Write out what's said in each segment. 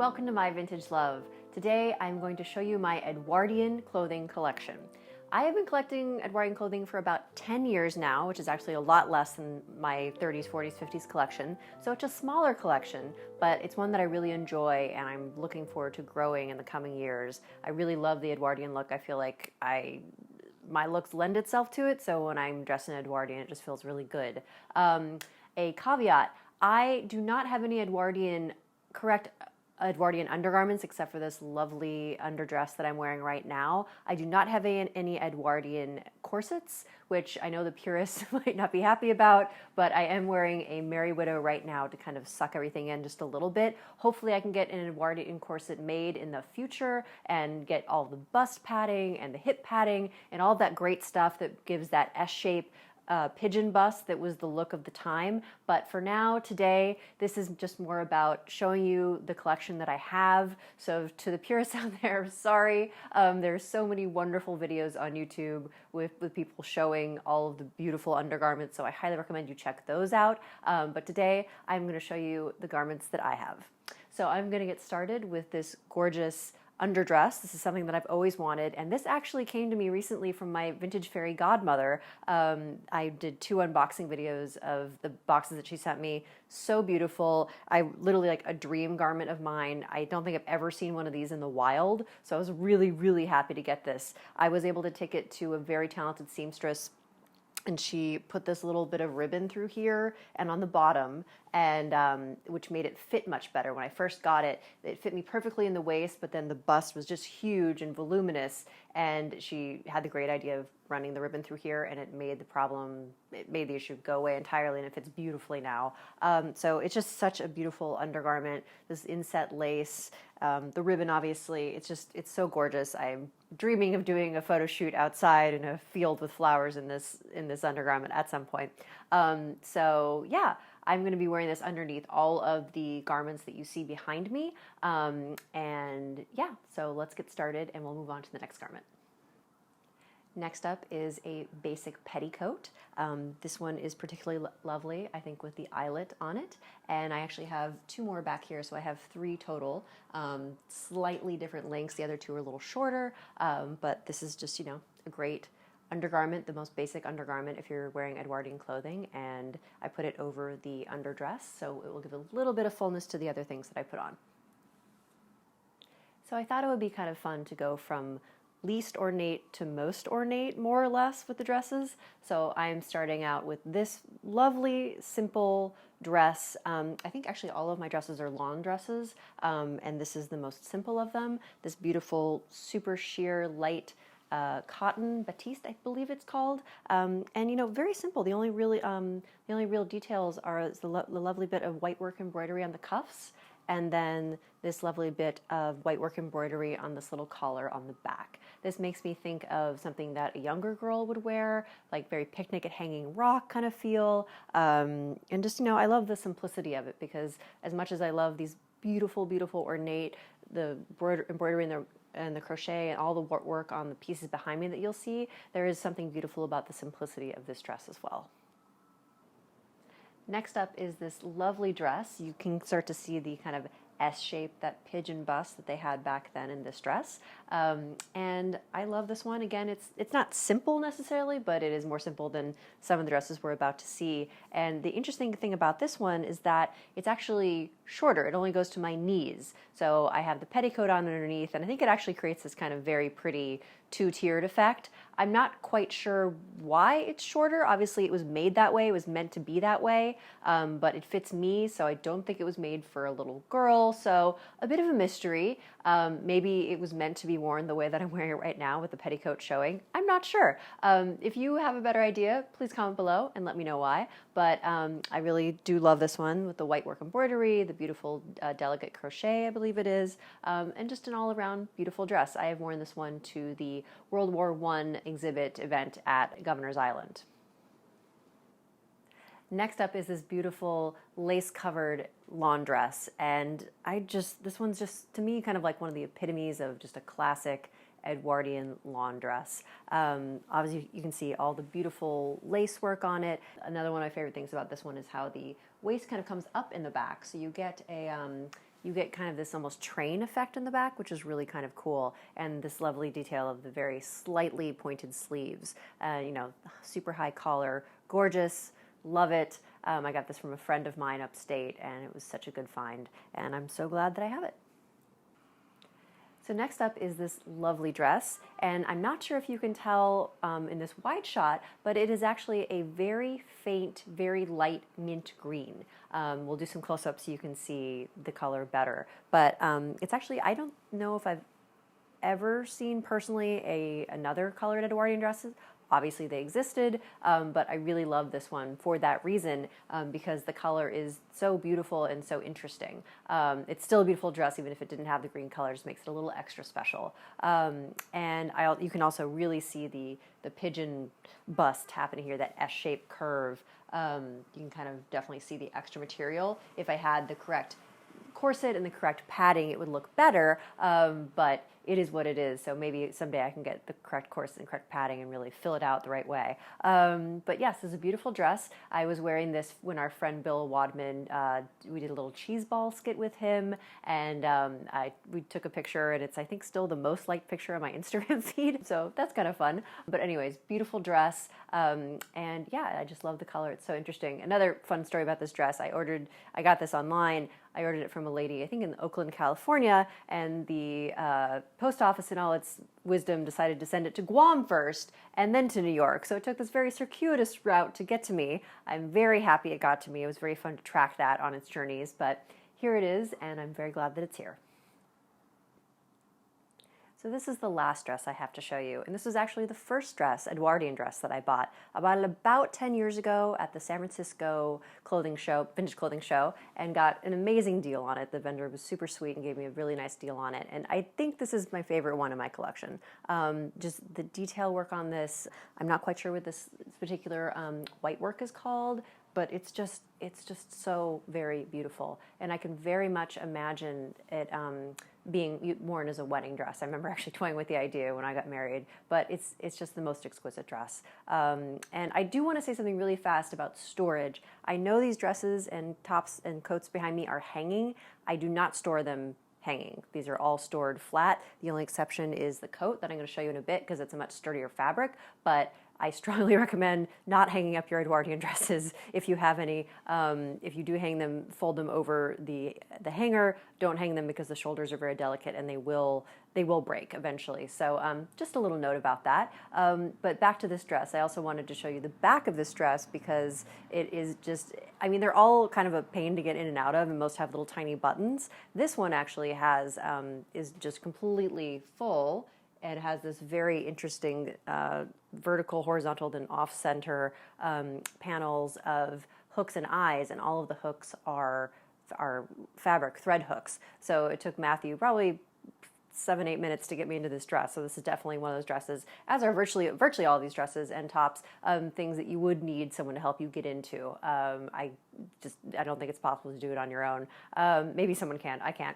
Welcome to my vintage love. Today I'm going to show you my Edwardian clothing collection. I have been collecting Edwardian clothing for about 10 years now, which is actually a lot less than my 30s, 40s, 50s collection. So it's a smaller collection, but it's one that I really enjoy and I'm looking forward to growing in the coming years. I really love the Edwardian look. I feel like my looks lend itself to it, so when I'm dressed in Edwardian, it just feels really good. A caveat, I do not have any correct Edwardian undergarments except for this lovely underdress that I'm wearing right now. I do not have any Edwardian corsets, which I know the purists might not be happy about, but I am wearing a Merry Widow right now to kind of suck everything in just a little bit. Hopefully I can get an Edwardian corset made in the future and get all the bust padding and the hip padding and all that great stuff that gives that S-shape pigeon bust that was the look of the time. But for now, today, this is just more about showing you the collection that I have. So to the purists out there, sorry. There's so many wonderful videos on YouTube with people showing all of the beautiful undergarments, so I highly recommend you check those out. But today, I'm going to show you the garments that I have. So I'm going to get started with this gorgeous underdress. This is something that I've always wanted, and this actually came to me recently from my vintage fairy godmother. I did 2 unboxing videos of the boxes that she sent me. So beautiful. I literally, like, a dream garment of mine. I don't think I've ever seen one of these in the wild, so I was really, really happy to get this. I was able to take it to a very talented seamstress, and she put this little bit of ribbon through here and on the bottom, and which made it fit much better. When I first got it, it fit me perfectly in the waist, but then the bust was just huge and voluminous, and she had the great idea of running the ribbon through here, and it made the issue go away entirely, and it fits beautifully now. So it's just such a beautiful undergarment, this inset lace, the ribbon, obviously, it's so gorgeous. I'm dreaming of doing a photo shoot outside in a field with flowers in this undergarment at some point. So yeah, I'm going to be wearing this underneath all of the garments that you see behind me. And yeah, so let's get started and we'll move on to the next garment. Next up is a basic petticoat. This one is particularly lovely, I think, with the eyelet on it. And I actually have 2 more back here, so I have 3 total. Slightly different lengths. The other 2 are a little shorter, but this is just, a great undergarment, the most basic undergarment if you're wearing Edwardian clothing, and I put it over the underdress, so it will give a little bit of fullness to the other things that I put on. So I thought it would be kind of fun to go from least ornate to most ornate, more or less, with the dresses. So I'm starting out with this lovely, simple dress. I think actually all of my dresses are lawn dresses, and this is the most simple of them. This beautiful, super sheer, light cotton batiste, I believe it's called, and very simple. The only real details are the lovely bit of white work embroidery on the cuffs, and then this lovely bit of white work embroidery on this little collar on the back. This makes me think of something that a younger girl would wear, like very picnic at Hanging Rock kind of feel, and just, I love the simplicity of it, because as much as I love these beautiful, beautiful ornate, the embroidery and the crochet and all the work on the pieces behind me that you'll see, there is something beautiful about the simplicity of this dress as well. Next up is this lovely dress. You can start to see the kind of S-shape, that pigeon bust that they had back then in this dress. And I love this one. Again, it's not simple necessarily, but it is more simple than some of the dresses we're about to see. And the interesting thing about this one is that it's actually shorter. It only goes to my knees. So I have the petticoat on underneath, and I think it actually creates this kind of very pretty 2-tiered effect. I'm not quite sure why it's shorter. Obviously, it was made that way. It was meant to be that way, but it fits me, so I don't think it was made for a little girl, so a bit of a mystery. Maybe it was meant to be worn the way that I'm wearing it right now with the petticoat showing. I'm not sure. If you have a better idea, please comment below and let me know why, but I really do love this one with the white work embroidery, the beautiful delicate crochet, I believe it is, and just an all-around beautiful dress. I have worn this one to the World War I exhibit event at Governor's Island. Next up is this beautiful lace-covered lawn dress, and this one's just, to me, kind of like one of the epitomes of just a classic Edwardian lawn dress. Obviously, you can see all the beautiful lace work on it. Another one of my favorite things about this one is how the waist kind of comes up in the back, so you get a you get kind of this almost train effect in the back, which is really kind of cool. And this lovely detail of the very slightly pointed sleeves, you know, super high collar, gorgeous, love it. I got this from a friend of mine upstate, and it was such a good find, and I'm so glad that I have it. So next up is this lovely dress, and I'm not sure if you can tell in this wide shot, but it is actually a very faint, very light mint green. We'll do some close-ups so you can see the color better, but it's actually, I don't know if I've ever seen personally another colored Edwardian dress. Obviously they existed, but I really love this one for that reason, because the color is so beautiful and so interesting. It's still a beautiful dress even if it didn't have the green color, just makes it a little extra special. And you can also really see the pigeon bust happening here, that S-shaped curve. You can kind of definitely see the extra material. If I had the correct corset and the correct padding, it would look better, but it is what it is. So maybe someday I can get the correct corset and correct padding and really fill it out the right way. But yes, this is a beautiful dress. I was wearing this when our friend Bill Wadman, we did a little cheese ball skit with him, and we took a picture, and it's, I think, still the most liked picture on my Instagram feed. So that's kind of fun. But anyways, beautiful dress. And yeah, I just love the color. It's so interesting. Another fun story about this dress, I got this online. I ordered it from a lady, I think in Oakland, California, and the post office in all its wisdom decided to send it to Guam first and then to New York. So it took this very circuitous route to get to me. I'm very happy it got to me. It was very fun to track that on its journeys, but here it is, and I'm very glad that it's here. So this is the last dress I have to show you, and this was actually the first dress, Edwardian dress, that I bought. I bought it about 10 years ago at the San Francisco clothing show, vintage clothing show, and got an amazing deal on it. The vendor was super sweet and gave me a really nice deal on it, and I think this is my favorite one in my collection. Just the detail work on this, I'm not quite sure what this particular white work is called, but it's just so very beautiful, and I can very much imagine it being worn as a wedding dress. I remember actually toying with the idea when I got married, but it's just the most exquisite dress. And I do want to say something really fast about storage. I know these dresses and tops and coats behind me are hanging. I do not store them hanging. These are all stored flat. The only exception is the coat that I'm going to show you in a bit because it's a much sturdier fabric, but I strongly recommend not hanging up your Edwardian dresses if you have any. If you do hang them, fold them over the hanger. Don't hang them because the shoulders are very delicate and they will break eventually. So just a little note about that. But back to this dress, I also wanted to show you the back of this dress because it is just, I mean, they're all kind of a pain to get in and out of, and most have little tiny buttons. This one actually has, is just completely full. It has this very interesting vertical, horizontal, then off-center panels of hooks and eyes, and all of the hooks are fabric thread hooks. So it took Matthew probably 7-8 minutes to get me into this dress. So this is definitely one of those dresses, as are virtually all these dresses and tops, things that you would need someone to help you get into. I don't think it's possible to do it on your own. Maybe someone can, I can't.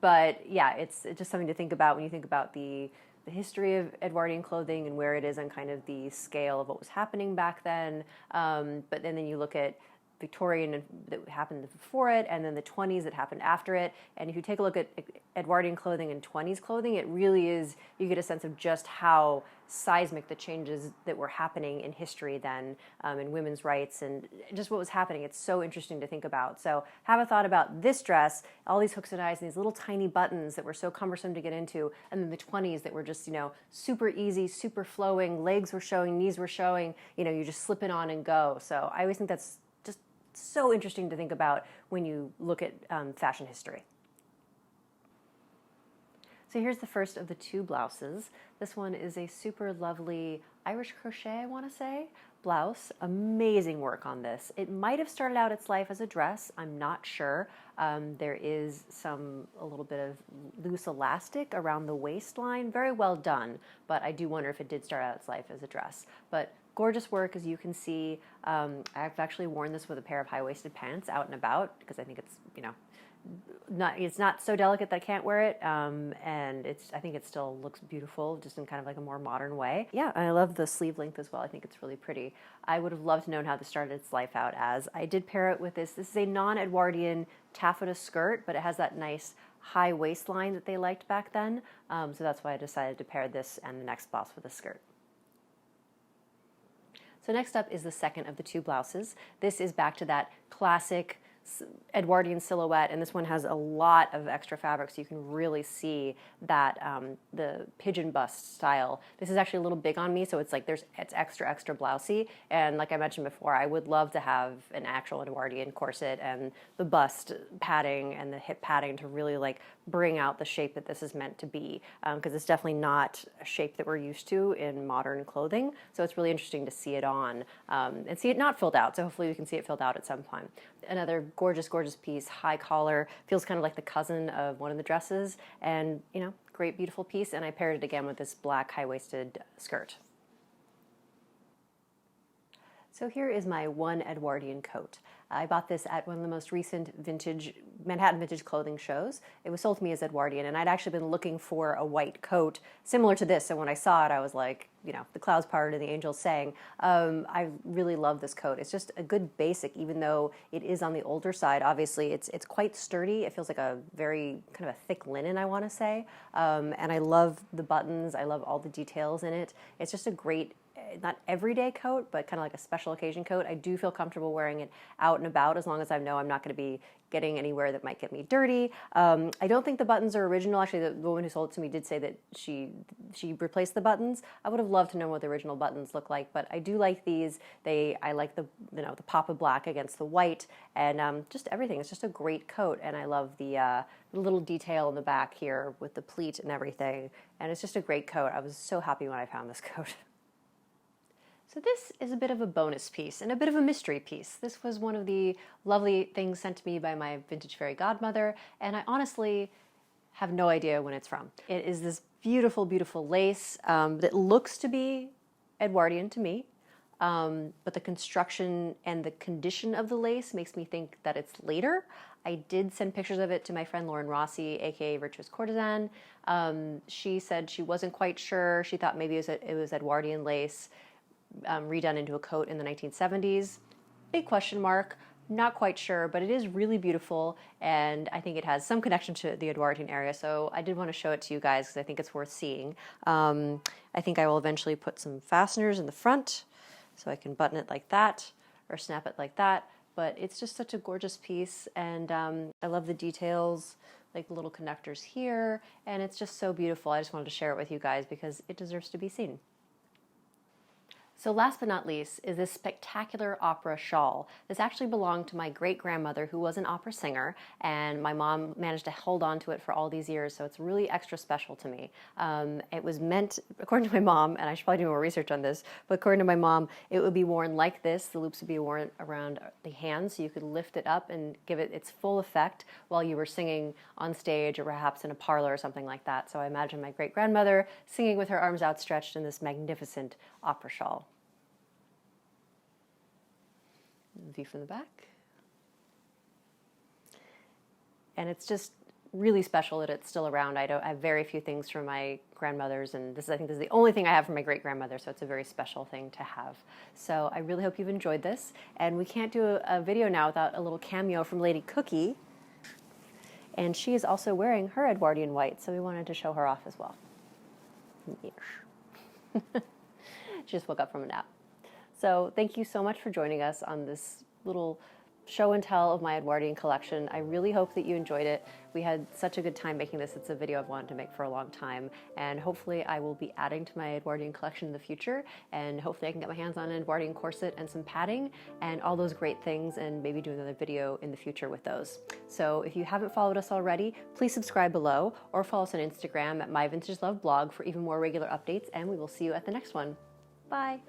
But yeah, it's just something to think about when you think about the history of Edwardian clothing and where it is on kind of the scale of what was happening back then. But then you look at Victorian that happened before it, and then the 20s that happened after it. And if you take a look at Edwardian clothing and 20s clothing, it really is, you get a sense of just how seismic the changes that were happening in history then, in women's rights and just what was happening. It's so interesting to think about. So have a thought about this dress, all these hooks and eyes and these little tiny buttons that were so cumbersome to get into, and then the 20s that were just, super easy, super flowing, legs were showing, knees were showing, you just slip it on and go. So I always think that's so interesting to think about when you look at fashion history. So here's the first of the two blouses. This one is a super lovely Irish crochet, I want to say, blouse. Amazing work on this. It might have started out its life as a dress. I'm not sure. There is a little bit of loose elastic around the waistline. Very well done, but I do wonder if it did start out its life as a dress. But gorgeous work, as you can see. I've actually worn this with a pair of high-waisted pants out and about because I think it's, it's not so delicate that I can't wear it, and I think it still looks beautiful, just in kind of like a more modern way. Yeah, and I love the sleeve length as well. I think it's really pretty. I would have loved to know how this started its life out as. I did pair it with this. This is a non-Edwardian taffeta skirt, but it has that nice high waistline that they liked back then. So that's why I decided to pair this and the next blouse with a skirt. So next up is the second of the two blouses. This is back to that classic Edwardian silhouette, and this one has a lot of extra fabric, so you can really see that the pigeon bust style. This is actually a little big on me, so it's like it's extra blousy. And like I mentioned before, I would love to have an actual Edwardian corset and the bust padding and the hip padding to really like bring out the shape that this is meant to be, because it's definitely not a shape that we're used to in modern clothing. So it's really interesting to see it on and see it not filled out. So hopefully we can see it filled out at some point. Another gorgeous piece, high collar, feels kind of like the cousin of one of the dresses, and great beautiful piece. And I paired it again with this black high-waisted skirt. So here is my one Edwardian coat. I bought this at one of the most recent Manhattan vintage clothing shows. It was sold to me as Edwardian, and I'd actually been looking for a white coat similar to this. So when I saw it, I was like, the clouds parted and the angels sang. I really love this coat. It's just a good basic, even though it is on the older side. Obviously, it's quite sturdy. It feels like a very kind of a thick linen, I want to say. And I love the buttons. I love all the details in it. It's just a great, not everyday coat, but kind of like a special occasion coat. I do feel comfortable wearing it out and about, as long as I know I'm not going to be getting anywhere that might get me dirty. I don't think the buttons are original. Actually, the woman who sold it to me did say that she replaced the buttons. I would have loved to know what the original buttons look like, but I do like these. I like the the pop of black against the white, and just everything. It's just a great coat, and I love the little detail in the back here with the pleat and everything. And it's just a great coat. I was so happy when I found this coat. So this is a bit of a bonus piece and a bit of a mystery piece. This was one of the lovely things sent to me by my vintage fairy godmother, and I honestly have no idea when it's from. It is this beautiful, beautiful lace that looks to be Edwardian to me, but the construction and the condition of the lace makes me think that it's later. I did send pictures of it to my friend Lauren Rossi, aka Virtuous Courtesan. She said she wasn't quite sure. She thought maybe it was Edwardian lace, redone into a coat in the 1970s. Big question mark, not quite sure, but it is really beautiful, and I think it has some connection to the Edwardian area, so I did want to show it to you guys because I think it's worth seeing. I think I will eventually put some fasteners in the front so I can button it like that or snap it like that, but it's just such a gorgeous piece, and I love the details, like the little connectors here, and it's just so beautiful. I just wanted to share it with you guys because it deserves to be seen. So last but not least is this spectacular opera shawl. This actually belonged to my great-grandmother, who was an opera singer, and my mom managed to hold on to it for all these years, so it's really extra special to me. It was meant, according to my mom, and I should probably do more research on this, but according to my mom, it would be worn like this. The loops would be worn around the hands, so you could lift it up and give it its full effect while you were singing on stage or perhaps in a parlor or something like that. So I imagine my great-grandmother singing with her arms outstretched in this magnificent opera shawl. View from the back. And it's just really special that it's still around. I have very few things from my grandmother's, and I think this is the only thing I have from my great-grandmother, so it's a very special thing to have. So I really hope you've enjoyed this, and we can't do a video now without a little cameo from Lady Cookie, and she is also wearing her Edwardian white, so we wanted to show her off as well. Yes. She just woke up from a nap. So thank you so much for joining us on this little show and tell of my Edwardian collection. I really hope that you enjoyed it. We had such a good time making this. It's a video I've wanted to make for a long time, and hopefully I will be adding to my Edwardian collection in the future, and hopefully I can get my hands on an Edwardian corset and some padding and all those great things, and maybe do another video in the future with those. So if you haven't followed us already, please subscribe below or follow us on Instagram at My Vintage Love Blog for even more regular updates, and we will see you at the next one. Bye.